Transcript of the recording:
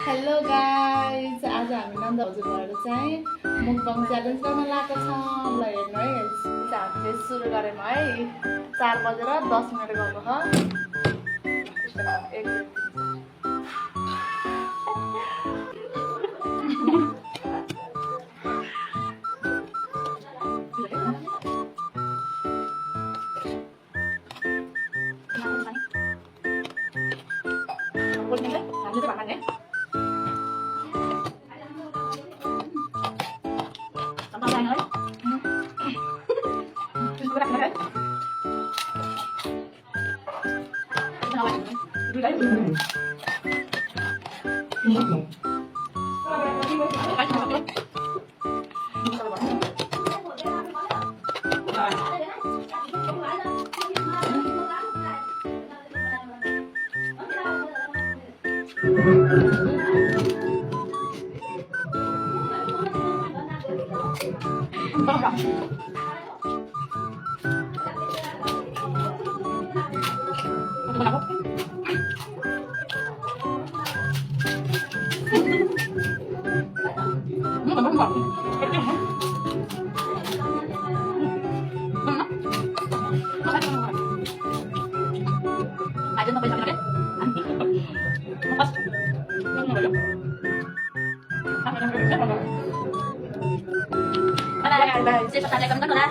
Hello guys, आज हामी नन्द हजुर भएर चाहिँ मुकबाङ च्यालेन्ज गर्न लागेको छ। ल हेर्नु है, हामीले सुरु गऱ्यौँ है। 4 बजेर 10 मिनट गएको छ। एक Bye-bye. Sige, patay ka na.